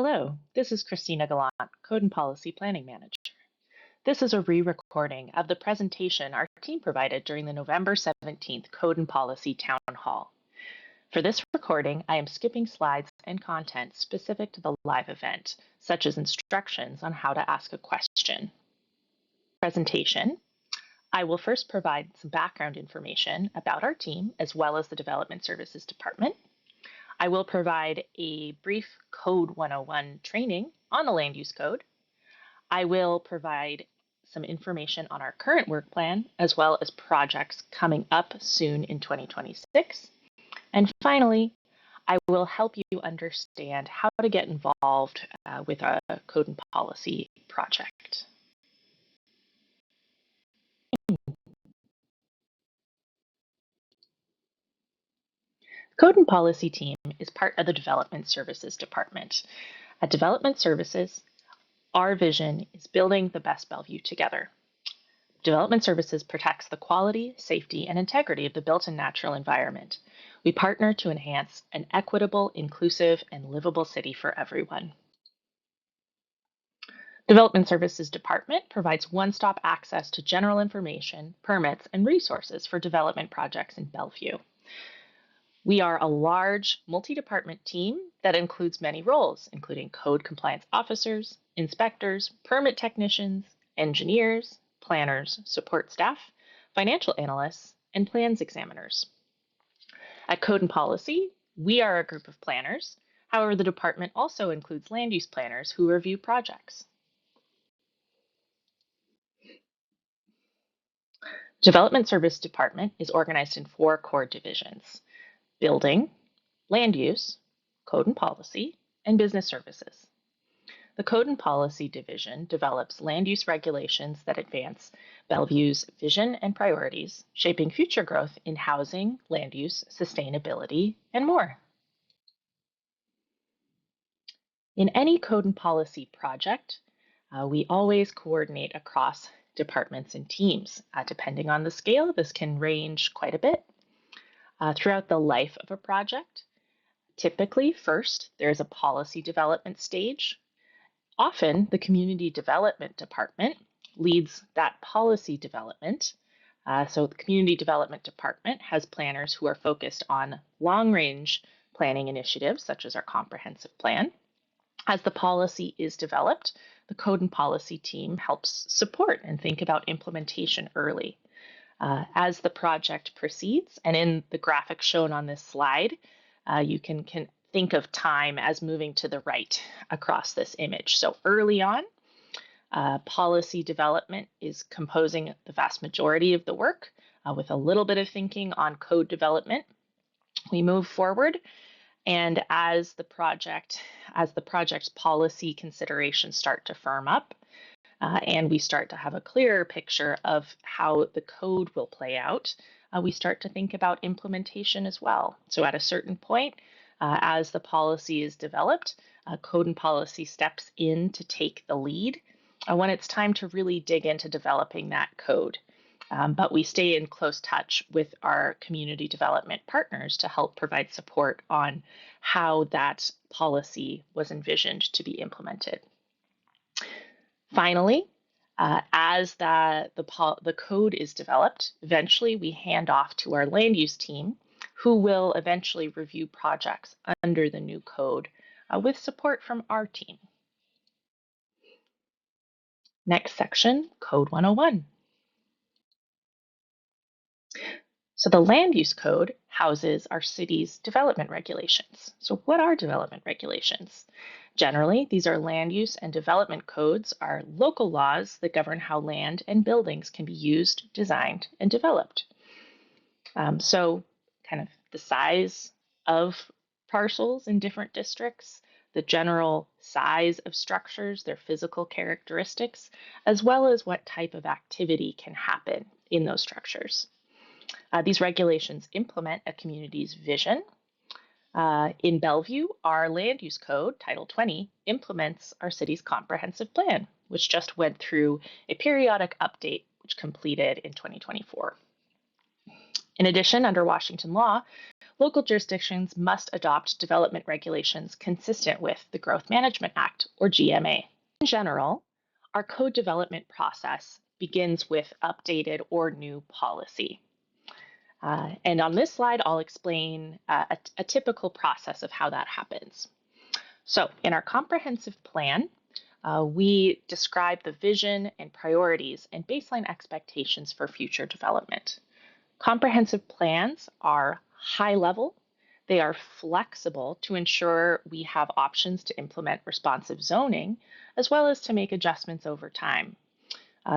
Hello, this is Christina Gallant, Code and Policy Planning Manager. This is a re-recording of the presentation our team provided during the November 17th Code and Policy Town Hall. For this recording, I am skipping slides and content specific to the live event, such as instructions on how to ask a question. Presentation. I will first provide some background information about our team as well as the Development Services Department. I will provide a brief Code 101 training on the Land Use Code. I will provide some information on our current work plan, as well as projects coming up soon in 2026. And finally, I will help you understand how to get involved with a Code and Policy project. Code and Policy team is part of the Development Services Department. At Development Services, our vision is building the best Bellevue together. Development Services protects the quality, safety, and integrity of the built and natural environment. We partner to enhance an equitable, inclusive, and livable city for everyone. Development Services Department provides one-stop access to general information, permits, and resources for development projects in Bellevue. We are a large multi-department team that includes many roles, including code compliance officers, inspectors, permit technicians, engineers, planners, support staff, financial analysts, and plans examiners. At Code and Policy, we are a group of planners. However, the department also includes land use planners who review projects. Development Service Department is organized in 4 core divisions: building, land use, code and policy, and business services. The Code and Policy Division develops land use regulations that advance Bellevue's vision and priorities, shaping future growth in housing, land use, sustainability, and more. In any Code and Policy project, we always coordinate across departments and teams. Depending on the scale, this can range quite a bit. Throughout the life of a project, typically first, there's a policy development stage. Often, the Community Development Department leads that policy development. So the Community Development Department has planners who are focused on long-range planning initiatives, such as our comprehensive plan. As the policy is developed, the Code and Policy team helps support and think about implementation early. As the project proceeds, and in the graphic shown on this slide, you can think of time as moving to the right across this image. So early on, policy development is composing the vast majority of the work with a little bit of thinking on code development. We move forward, and as the project's policy considerations start to firm up, and we start to have a clearer picture of how the code will play out, we start to think about implementation as well. So at a certain point, as the policy is developed, Code and Policy steps in to take the lead when it's time to really dig into developing that code. But we stay in close touch with our community development partners to help provide support on how that policy was envisioned to be implemented. Finally, as the code is developed, eventually we hand off to our land use team, who will eventually review projects under the new code with support from our team. Next section, Code 101. So the Land Use Code houses our city's development regulations. So what are development regulations? Generally, these are land use and development codes, are local laws that govern how land and buildings can be used, designed, and developed. So kind of the size of parcels in different districts, the general size of structures, their physical characteristics, as well as what type of activity can happen in those structures. These regulations implement a community's vision. In Bellevue, our Land Use Code, Title 20, implements our city's comprehensive plan, which just went through a periodic update, which completed in 2024. In addition, under Washington law, local jurisdictions must adopt development regulations consistent with the Growth Management Act, or GMA. In general, our code development process begins with updated or new policy. And on this slide, I'll explain a typical process of how that happens. So in our comprehensive plan, we describe the vision and priorities and baseline expectations for future development. Comprehensive plans are high level. They are flexible to ensure we have options to implement responsive zoning, as well as to make adjustments over time.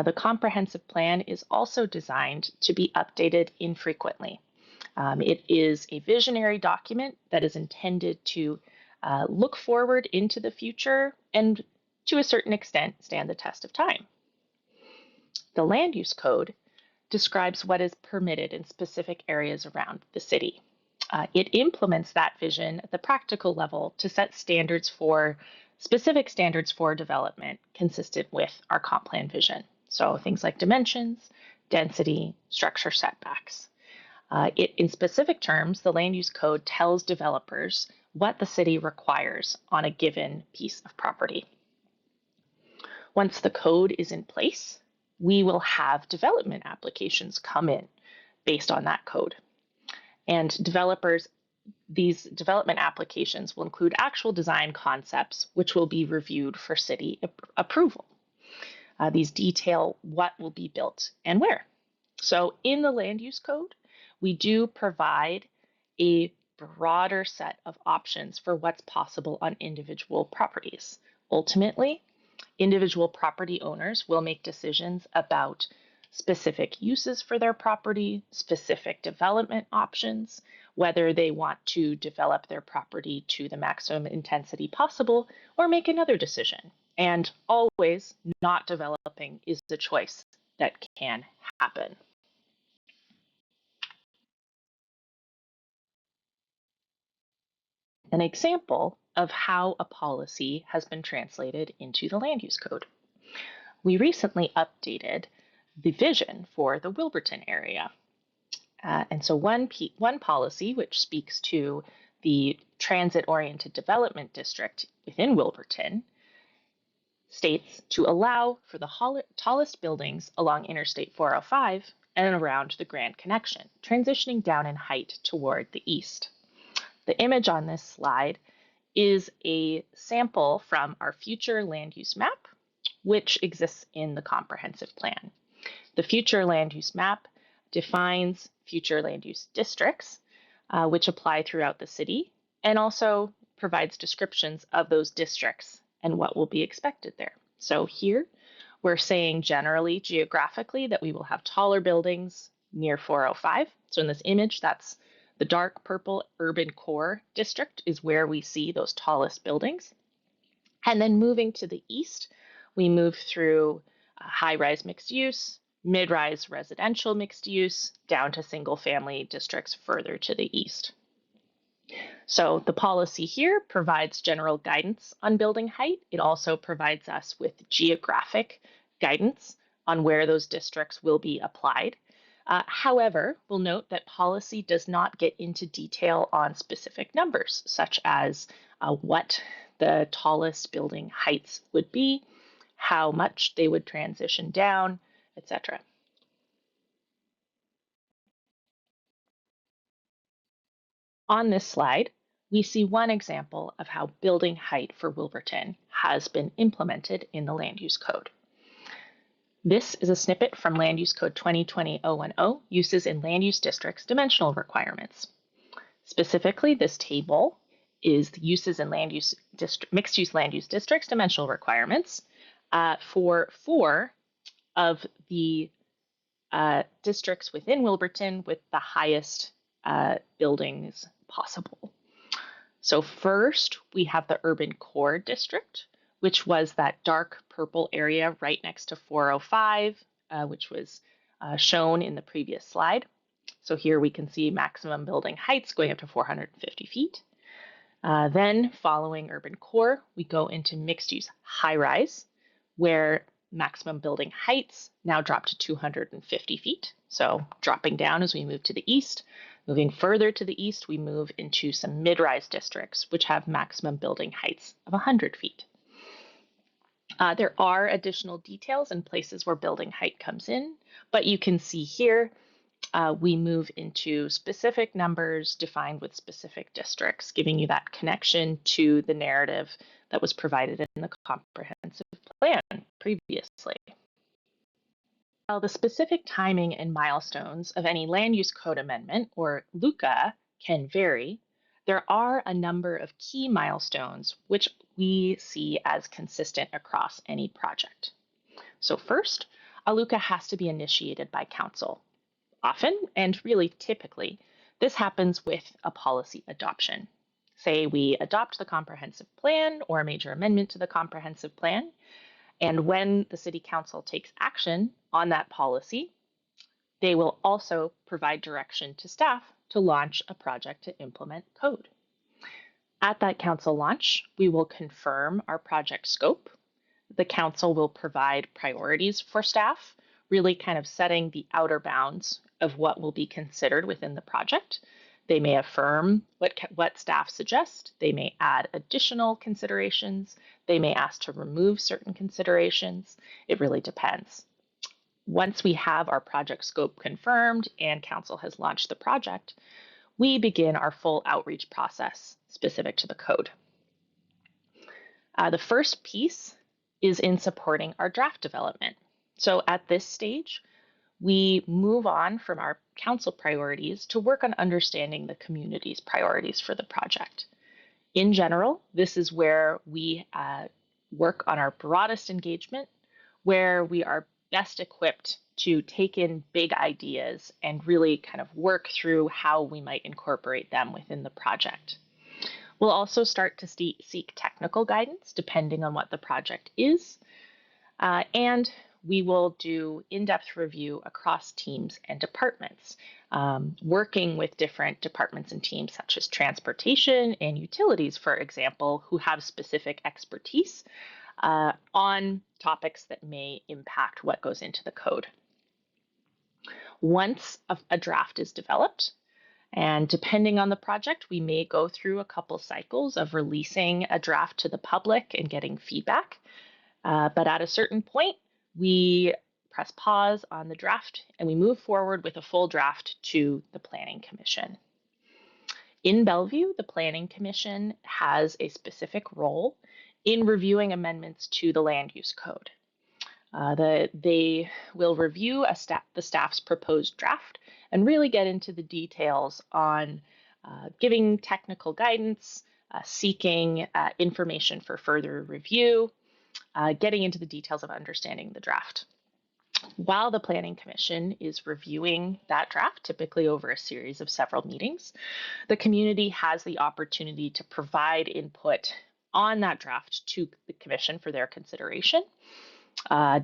The comprehensive plan is also designed to be updated infrequently. It is a visionary document that is intended to look forward into the future and, to a certain extent, stand the test of time. The Land Use Code describes what is permitted in specific areas around the city. It implements that vision at the practical level to set specific standards for development consistent with our comp plan vision. So things like dimensions, density, structure setbacks. In specific terms, the Land Use Code tells developers what the city requires on a given piece of property. Once the code is in place, we will have development applications come in based on that code. And these development applications will include actual design concepts, which will be reviewed for city approval. These detail what will be built and where. So in the Land Use Code, we do provide a broader set of options for what's possible on individual properties. Ultimately, individual property owners will make decisions about specific uses for their property, specific development options, whether they want to develop their property to the maximum intensity possible or make another decision. And always, not developing is a choice that can happen. An example of how a policy has been translated into the Land Use Code. We recently updated the vision for the Wilburton area. And so one policy, which speaks to the transit-oriented development district within Wilburton, states to allow for the tallest buildings along Interstate 405 and around the Grand Connection, transitioning down in height toward the east. The image on this slide is a sample from our future land use map, which exists in the comprehensive plan. The future land use map defines future land use districts, which apply throughout the city, and also provides descriptions of those districts and what will be expected there. So here we're saying generally geographically that we will have taller buildings near 405. So in this image, that's the dark purple urban core district is where we see those tallest buildings. And then moving to the east, we move through high-rise mixed use, mid-rise residential mixed use, down to single-family districts further to the east. So the policy here provides general guidance on building height. It also provides us with geographic guidance on where those districts will be applied. However, we'll note that policy does not get into detail on specific numbers, such as what the tallest building heights would be, how much they would transition down, etc. On this slide, we see one example of how building height for Wilburton has been implemented in the Land Use Code. This is a snippet from Land Use Code 2020-010, Uses in Land Use Districts Dimensional Requirements. Specifically, this table is the Uses in Mixed-Use Land Use Districts Dimensional Requirements for 4 of the districts within Wilburton with the highest buildings possible. So first, we have the Urban Core District, which was that dark purple area right next to 405, which was shown in the previous slide. So here we can see maximum building heights going up to 450 feet. Then following Urban Core, we go into mixed-use high-rise, where maximum building heights now drop to 250 feet. So dropping down as we move to the east. Moving further to the east, we move into some mid-rise districts, which have maximum building heights of 100 feet. There are additional details in places where building height comes in, but you can see here we move into specific numbers defined with specific districts, giving you that connection to the narrative that was provided in the comprehensive plan previously. While the specific timing and milestones of any land use code amendment, or LUCA, can vary, there are a number of key milestones which we see as consistent across any project. So first, a LUCA has to be initiated by council. Often, and really typically, this happens with a policy adoption. Say we adopt the comprehensive plan or a major amendment to the comprehensive plan, and when the City Council takes action on that policy, they will also provide direction to staff to launch a project to implement code. At that council launch, we will confirm our project scope. The council will provide priorities for staff, really kind of setting the outer bounds of what will be considered within the project. They may affirm what staff suggest. They may add additional considerations. They may ask to remove certain considerations. It really depends. Once we have our project scope confirmed and council has launched the project, we begin our full outreach process specific to the code. The first piece is in supporting our draft development. So at this stage, we move on from our council priorities to work on understanding the community's priorities for the project. In general, this is where we work on our broadest engagement, where we are best equipped to take in big ideas and really kind of work through how we might incorporate them within the project. We'll also start to seek technical guidance depending on what the project is, and we will do in-depth review across teams and departments, working with different departments and teams such as transportation and utilities, for example, who have specific expertise on topics that may impact what goes into the code. Once a draft is developed, and depending on the project, we may go through a couple cycles of releasing a draft to the public and getting feedback. But at a certain point, we press pause on the draft and we move forward with a full draft to the Planning Commission. In Bellevue, the Planning Commission has a specific role in reviewing amendments to the land use code. They will review the staff's proposed draft and really get into the details on giving technical guidance, seeking information for further review, getting into the details of understanding the draft. While the Planning Commission is reviewing that draft, typically over a series of several meetings, the community has the opportunity to provide input on that draft to the Commission for their consideration.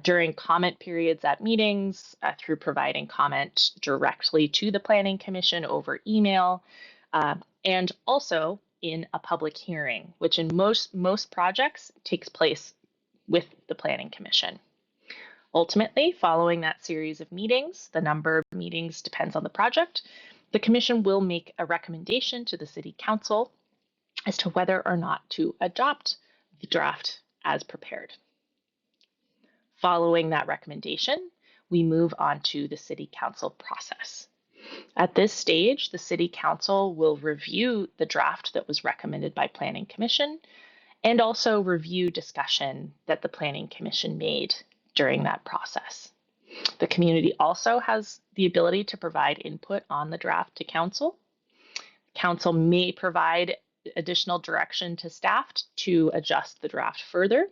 During comment periods at meetings, through providing comment directly to the Planning Commission over email, and also in a public hearing, which in most projects takes place with the Planning Commission. Ultimately, following that series of meetings, the number of meetings depends on the project, the Commission will make a recommendation to the City Council as to whether or not to adopt the draft as prepared. Following that recommendation, we move on to the City Council process. At this stage, the City Council will review the draft that was recommended by Planning Commission and also review discussion that the Planning Commission made during that process. The community also has the ability to provide input on the draft to Council. Council may provide additional direction to staff to adjust the draft further,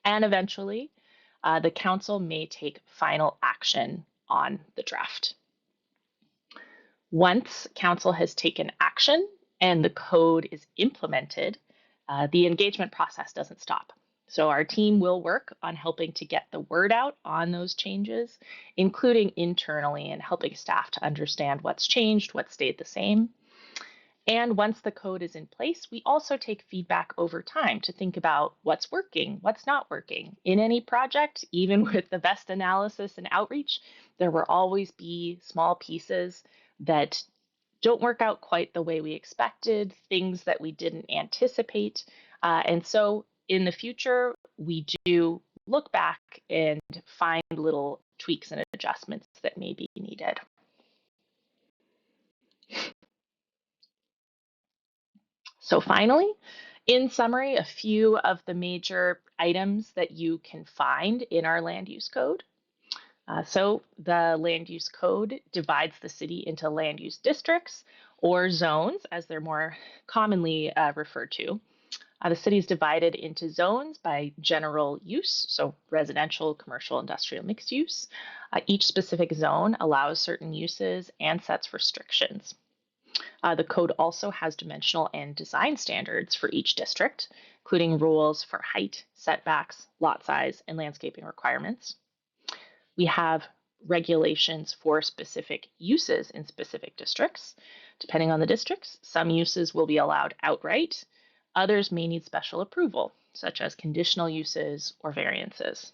and eventually, the Council may take final action on the draft. Once Council has taken action and the code is implemented, the engagement process doesn't stop. So our team will work on helping to get the word out on those changes, including internally and helping staff to understand what's changed, what stayed the same. And once the code is in place, we also take feedback over time to think about what's working, what's not working. In any project, even with the best analysis and outreach, there will always be small pieces that don't work out quite the way we expected, things that we didn't anticipate. And so in the future, we do look back and find little tweaks and adjustments that may be needed. So finally, in summary, a few of the major items that you can find in our land use code. So the land use code divides the city into land use districts or zones, as they're more commonly referred to. The city is divided into zones by general use, so residential, commercial, industrial, mixed use. Each specific zone allows certain uses and sets restrictions. The code also has dimensional and design standards for each district, including rules for height, setbacks, lot size, and landscaping requirements. We have regulations for specific uses in specific districts. Depending on the districts, some uses will be allowed outright. Others may need special approval, such as conditional uses or variances.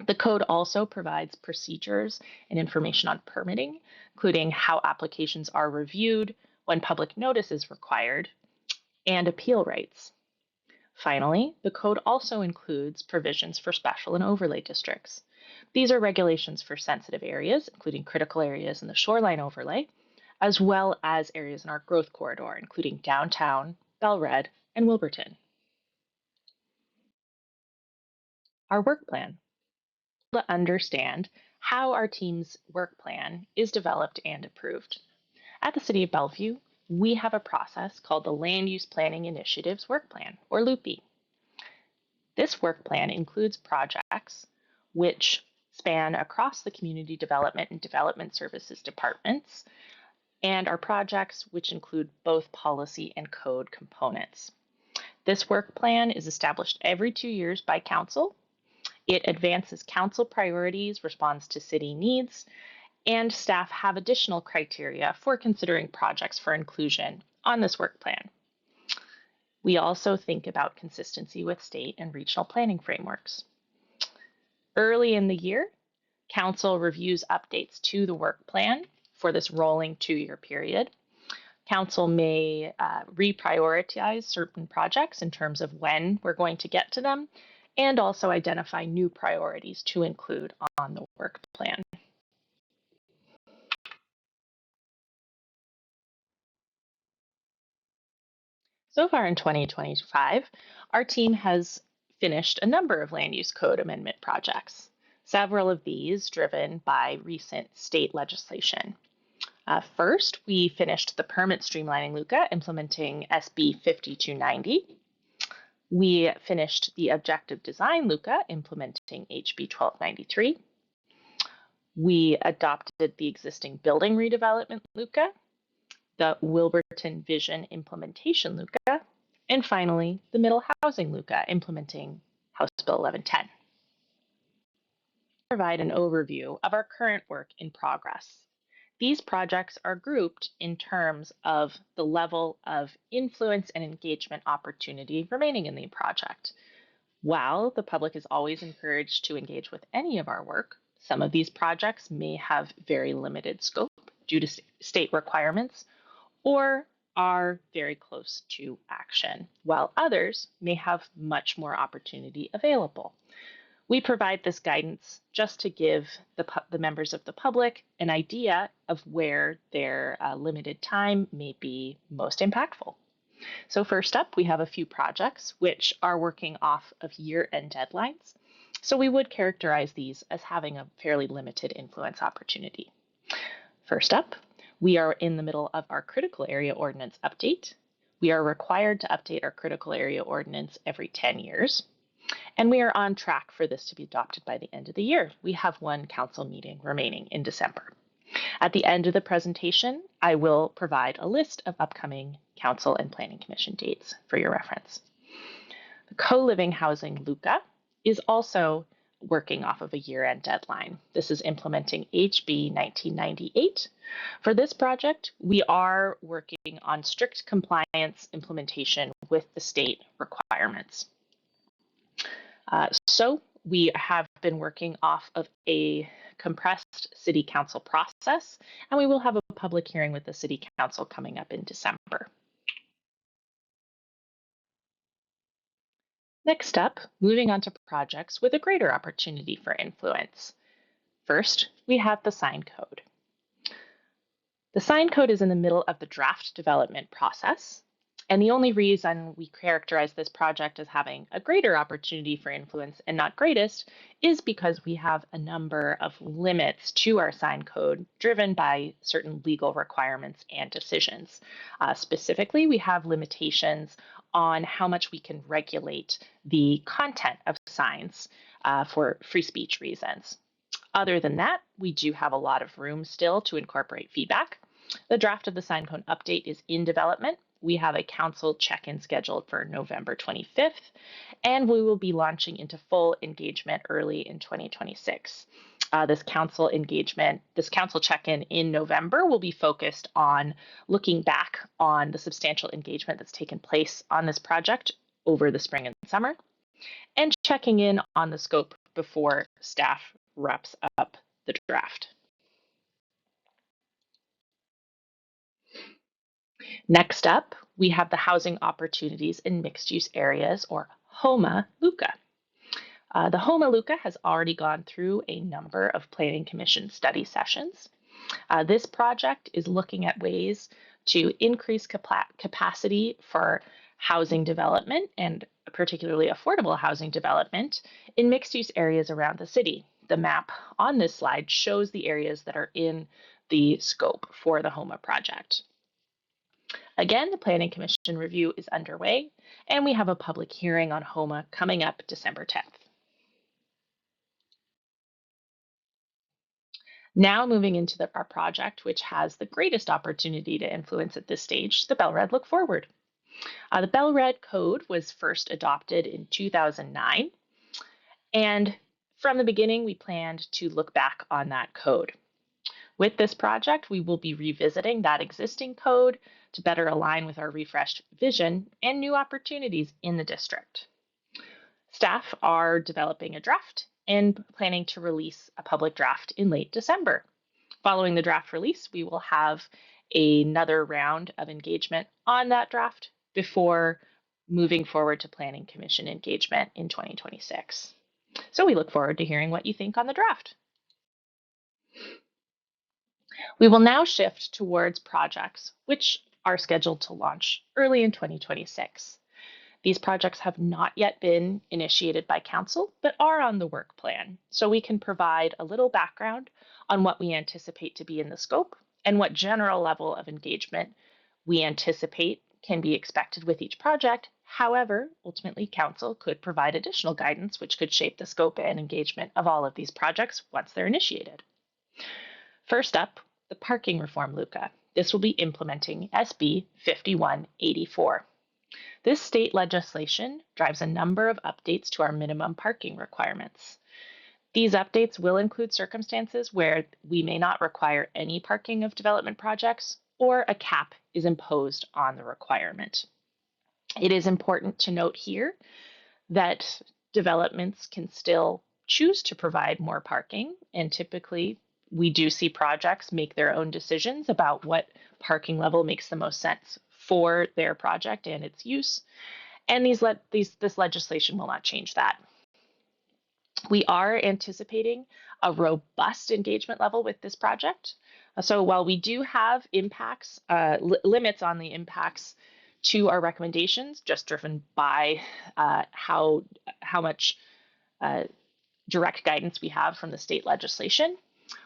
The code also provides procedures and information on permitting, including how applications are reviewed, when public notice is required, and appeal rights. Finally, the code also includes provisions for special and overlay districts. These are regulations for sensitive areas, including critical areas in the shoreline overlay, as well as areas in our growth corridor, including downtown, Bellred, and Wilburton. Our work plan. To understand how our team's work plan is developed and approved. At the City of Bellevue, we have a process called the Land Use Planning Initiatives Work Plan, or LUPI. This work plan includes projects which span across the Community Development and Development Services departments, and are projects which include both policy and code components. This work plan is established every 2 years by Council. It advances Council priorities, responds to city needs, and staff have additional criteria for considering projects for inclusion on this work plan. We also think about consistency with state and regional planning frameworks. Early in the year, Council reviews updates to the work plan for this rolling 2-year period. Council may reprioritize certain projects in terms of when we're going to get to them, and also identify new priorities to include on the work plan. So far in 2025, our team has finished a number of land use code amendment projects, several of these driven by recent state legislation. First, we finished the permit streamlining LUCA, implementing SB 5290. We finished the objective design LUCA, implementing HB 1293. We adopted the existing building redevelopment LUCA, the Wilburton Vision Implementation LUCA, and finally, the Middle Housing LUCA, implementing House Bill 1110. Provide an overview of our current work in progress. These projects are grouped in terms of the level of influence and engagement opportunity remaining in the project. While the public is always encouraged to engage with any of our work, some of these projects may have very limited scope due to state requirements or are very close to action, while others may have much more opportunity available. We provide this guidance just to give the members of the public an idea of where their limited time may be most impactful. So first up, we have a few projects which are working off of year-end deadlines. So we would characterize these as having a fairly limited influence opportunity. First up, we are in the middle of our critical area ordinance update. We are required to update our critical area ordinance every 10 years. And we are on track for this to be adopted by the end of the year. We have one council meeting remaining in December. At the end of the presentation, I will provide a list of upcoming council and planning commission dates for your reference. The co-living housing LUCA is also working off of a year-end deadline. This is implementing HB 1998. For this project, we are working on strict compliance implementation with the state requirements. So we have been working off of a compressed city council process, and we will have a public hearing with the city council coming up in December. Next up, moving on to projects with a greater opportunity for influence. First, we have the sign code. The sign code is in the middle of the draft development process, and the only reason we characterize this project as having a greater opportunity for influence and not greatest is because we have a number of limits to our sign code driven by certain legal requirements and decisions. Specifically, we have limitations on how much we can regulate the content of signs for free speech reasons. Other than that, we do have a lot of room still to incorporate feedback. The draft of the sign code update is in development. We have a council check-in scheduled for November 25th, and we will be launching into full engagement early in 2026. This council check-in in November will be focused on looking back on the substantial engagement that's taken place on this project over the spring and summer, and checking in on the scope before staff wraps up the draft. Next up, we have the Housing Opportunities in Mixed Use Areas, or HOMA LUCA. The HOMA LUCA has already gone through a number of Planning Commission study sessions. This project is looking at ways to increase capacity for housing development, and particularly affordable housing development, in mixed-use areas around the city. The map on this slide shows the areas that are in the scope for the HOMA project. Again, the Planning Commission review is underway, and we have a public hearing on HOMA coming up December 10th. Now moving into our project, which has the greatest opportunity to influence at this stage, the Bel-Red Look Forward. The Bel-Red Code was first adopted in 2009, and from the beginning, we planned to look back on that code. With this project, we will be revisiting that existing code to better align with our refreshed vision and new opportunities in the district. Staff are developing a draft and planning to release a public draft in late December. Following the draft release, we will have another round of engagement on that draft before moving forward to Planning Commission engagement in 2026. So we look forward to hearing what you think on the draft. We will now shift towards projects which are scheduled to launch early in 2026. These projects have not yet been initiated by Council, but are on the work plan, so we can provide a little background on what we anticipate to be in the scope and what general level of engagement we anticipate can be expected with each project. However, ultimately, Council could provide additional guidance which could shape the scope and engagement of all of these projects once they're initiated. First up, the Parking Reform LUCA. This will be implementing SB 5184. This state legislation drives a number of updates to our minimum parking requirements. These updates will include circumstances where we may not require any parking of development projects, or a cap is imposed on the requirement. It is important to note here that developments can still choose to provide more parking, and typically we do see projects make their own decisions about what parking level makes the most sense for their project and its use, and this legislation will not change that. We are anticipating a robust engagement level with this project. So while we do have impacts, limits on the impacts to our recommendations, just driven by how much direct guidance we have from the state legislation,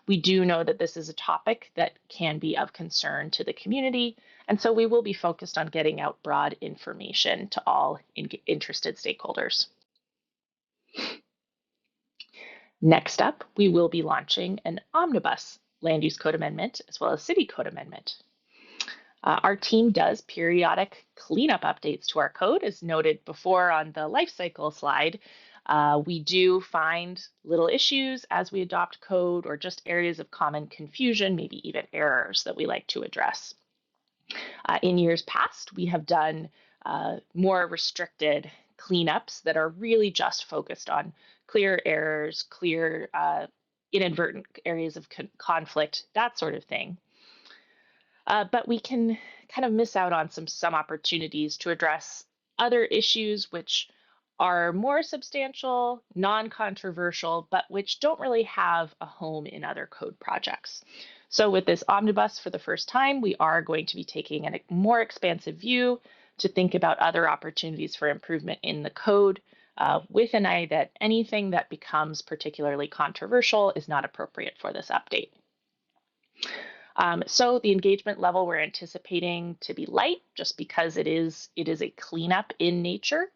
we do know that this is a topic that can be of concern to the community, and so we will be focused on getting out broad information to all interested stakeholders. Next up, we will be launching an omnibus land use code amendment as well as city code amendment. Our team does periodic cleanup updates to our code, as noted before on the life cycle slide. We do find little issues as we adopt code, or just areas of common confusion, maybe even errors that we like to address. In years past, we have done more restricted cleanups that are really just focused on clear errors, clear inadvertent areas of conflict, that sort of thing. But we can kind of miss out on some opportunities to address other issues which are more substantial, non-controversial, but which don't really have a home in other code projects. So with this omnibus for the first time, we are going to be taking a more expansive view to think about other opportunities for improvement in the code, with an eye that anything that becomes particularly controversial is not appropriate for this update. So the engagement level we're anticipating to be light, just because it is a cleanup in nature.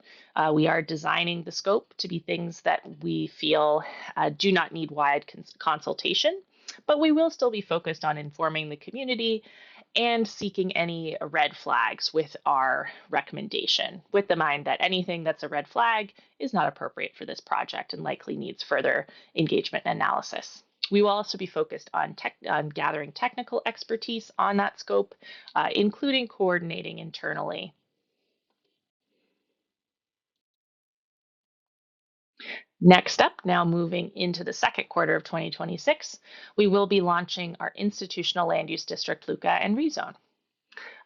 We are designing the scope to be things that we feel do not need wide consultation, but we will still be focused on informing the community and seeking any red flags with our recommendation, with the mind that anything that's a red flag is not appropriate for this project and likely needs further engagement and analysis. We will also be focused on gathering technical expertise on that scope, including coordinating internally. Next up, now moving into the second quarter of 2026, we will be launching our institutional land use district, LUCA, and rezone.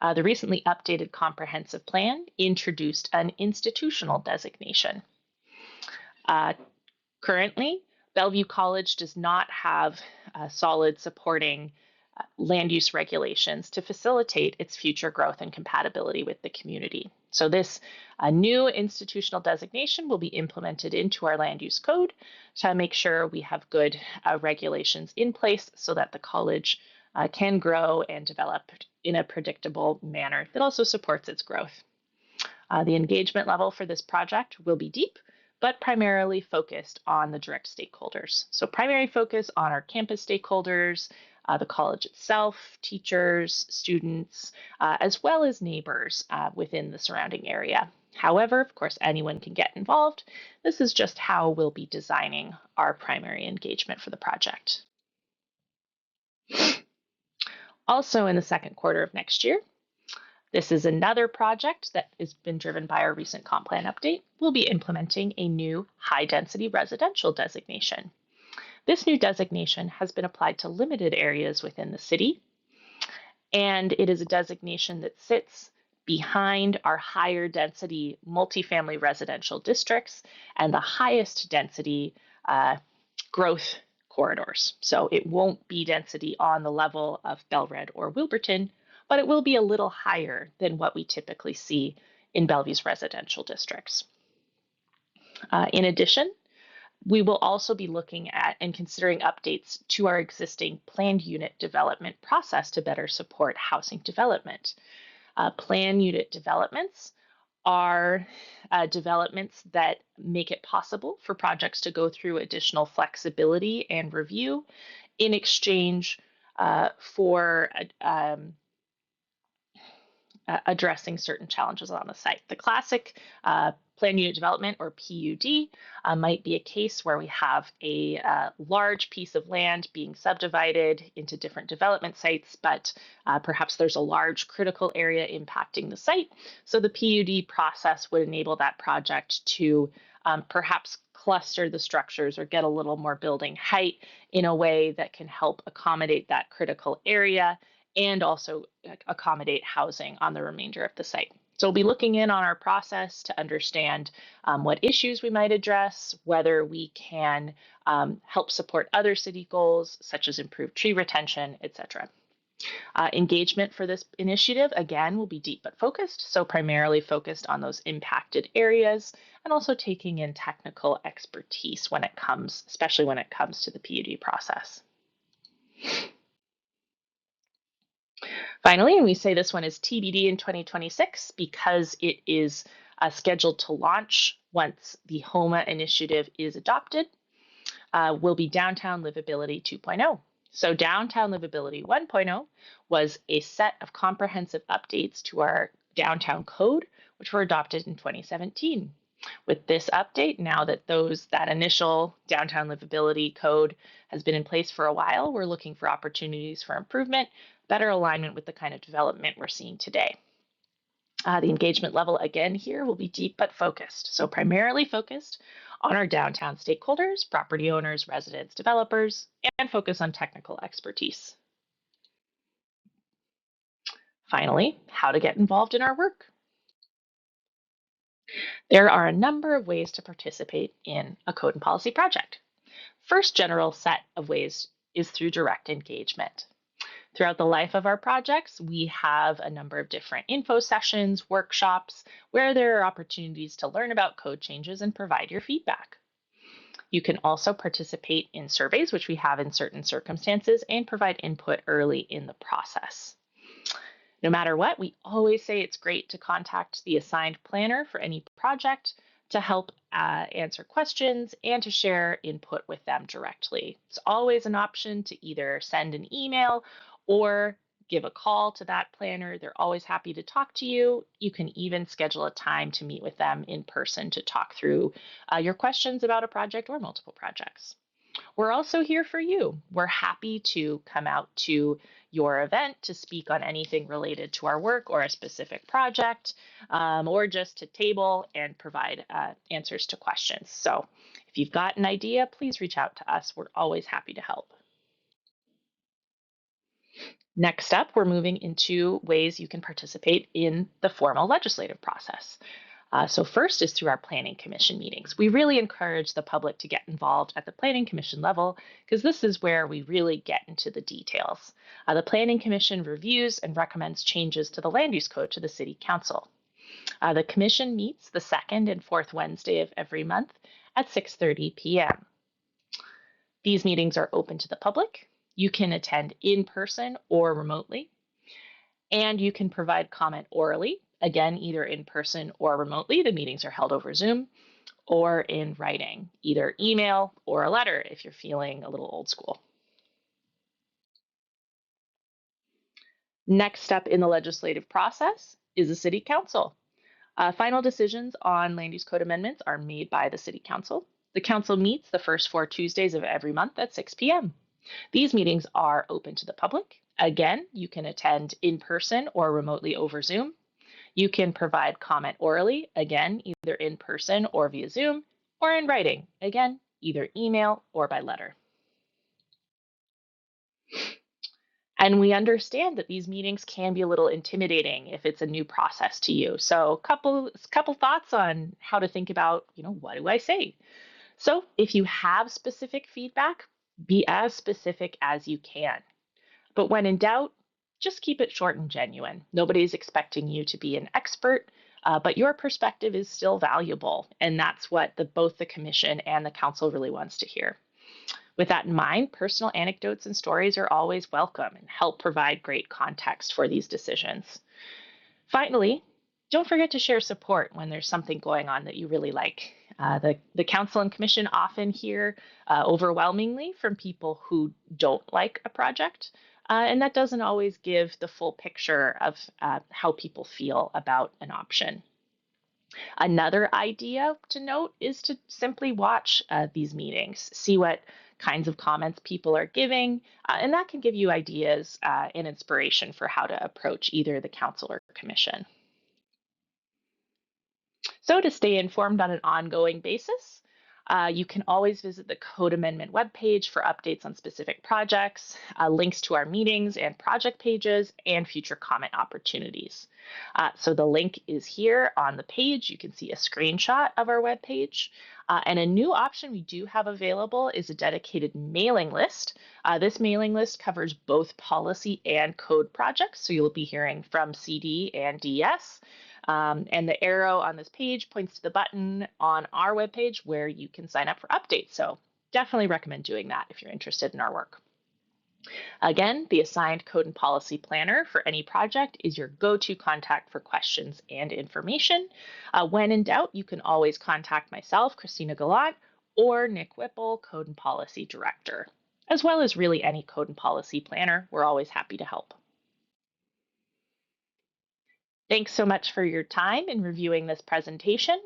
The recently updated comprehensive plan introduced an institutional designation. Currently, Bellevue College does not have solid supporting land use regulations to facilitate its future growth and compatibility with the community. So this new institutional designation will be implemented into our land use code to make sure we have good regulations in place so that the college can grow and develop in a predictable manner that also supports its growth. The engagement level for this project will be deep, but primarily focused on the direct stakeholders. So primary focus on our campus stakeholders, the college itself, teachers, students, as well as neighbors within the surrounding area. However, of course, anyone can get involved. This is just how we'll be designing our primary engagement for the project. Also in the second quarter of next year, this is another project that has been driven by our recent comp plan update. We'll be implementing a new high-density residential designation. This new designation has been applied to limited areas within the city, and it is a designation that sits behind our higher density multifamily residential districts and the highest density growth corridors. So it won't be density on the level of Belred or Wilburton, but it will be a little higher than what we typically see in Bellevue's residential districts. In addition, we will also be looking at and considering updates to our existing planned unit development process to better support housing development. Planned unit developments are developments that make it possible for projects to go through additional flexibility and review in exchange for addressing certain challenges on the site. The classic planned unit development, or PUD, might be a case where we have a large piece of land being subdivided into different development sites, but perhaps there's a large critical area impacting the site. So the PUD process would enable that project to perhaps cluster the structures or get a little more building height in a way that can help accommodate that critical area and also accommodate housing on the remainder of the site. So we'll be looking in on our process to understand what issues we might address, whether we can help support other city goals, such as improved tree retention, etc. Engagement for this initiative, again, will be deep but focused, so primarily focused on those impacted areas and also taking in technical expertise when it comes, especially when it comes to the PUD process. Finally, and we say this one is TBD in 2026 because it is scheduled to launch once the HOMA initiative is adopted, will be Downtown Livability 2.0. So Downtown Livability 1.0 was a set of comprehensive updates to our downtown code, which were adopted in 2017. With this update, now that that initial downtown livability code has been in place for a while, we're looking for opportunities for improvement, better alignment with the kind of development we're seeing today. The engagement level, again, here will be deep but focused. So primarily focused honor downtown stakeholders, property owners, residents, developers, and focus on technical expertise. Finally, how to get involved in our work. There are a number of ways to participate in a code and policy project. First general set of ways is through direct engagement. Throughout the life of our projects, we have a number of different info sessions, workshops, where there are opportunities to learn about code changes and provide your feedback. You can also participate in surveys, which we have in certain circumstances, and provide input early in the process. No matter what, we always say it's great to contact the assigned planner for any project to help answer questions and to share input with them directly. It's always an option to either send an email or give a call to that planner. They're always happy to talk to you. You can even schedule a time to meet with them in person to talk through your questions about a project or multiple projects. We're also here for you. We're happy to come out to your event to speak on anything related to our work or a specific project, or just to table and provide answers to questions. So if you've got an idea, please reach out to us. We're always happy to help. Next up, we're moving into ways you can participate in the formal legislative process. So first is through our Planning Commission meetings. We really encourage the public to get involved at the Planning Commission level because this is where we really get into the details. The Planning Commission reviews and recommends changes to the Land Use Code to the City Council. The Commission meets the second and fourth Wednesday of every month at 6:30 p.m. These meetings are open to the public. You can attend in person or remotely, and you can provide comment orally. Again, either in person or remotely. The meetings are held over Zoom, or in writing, either email or a letter if you're feeling a little old school. Next step in the legislative process is the City Council. Final decisions on land use code amendments are made by the City Council. The Council meets the first 4 Tuesdays of every month at 6 p.m. These meetings are open to the public. Again, you can attend in person or remotely over Zoom. You can provide comment orally, again, either in person or via Zoom, or in writing, again, either email or by letter. And we understand that these meetings can be a little intimidating if it's a new process to you. So couple thoughts on how to think about, what do I say? So if you have specific feedback, be as specific as you can. But when in doubt, just keep it short and genuine. Nobody's expecting you to be an expert, but your perspective is still valuable. And that's what both the Commission and the Council really wants to hear. With that in mind, personal anecdotes and stories are always welcome and help provide great context for these decisions. Finally, don't forget to share support when there's something going on that you really like. The Council and Commission often hear overwhelmingly from people who don't like a project, and that doesn't always give the full picture of how people feel about an option. Another idea to note is to simply watch these meetings, see what kinds of comments people are giving, and that can give you ideas and inspiration for how to approach either the council or commission. So to stay informed on an ongoing basis, you can always visit the Code Amendment webpage for updates on specific projects, links to our meetings and project pages, and future comment opportunities. So the link is here on the page. You can see a screenshot of our webpage. And a new option we do have available is a dedicated mailing list. This mailing list covers both policy and code projects. So you'll be hearing from CD and DS. And the arrow on this page points to the button on our webpage where you can sign up for updates. So definitely recommend doing that if you're interested in our work. Again, the assigned code and policy planner for any project is your go-to contact for questions and information. When in doubt, you can always contact myself, Christina Gallant, or Nick Whipple, Code and Policy Director, as well as really any code and policy planner. We're always happy to help. Thanks so much for your time in reviewing this presentation.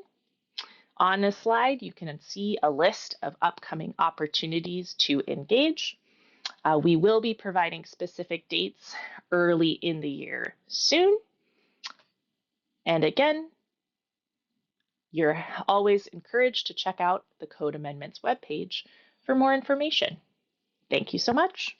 On this slide, you can see a list of upcoming opportunities to engage. We will be providing specific dates early in the year soon. And again, You're always encouraged to check out the Code Amendments webpage for more information. Thank you so much.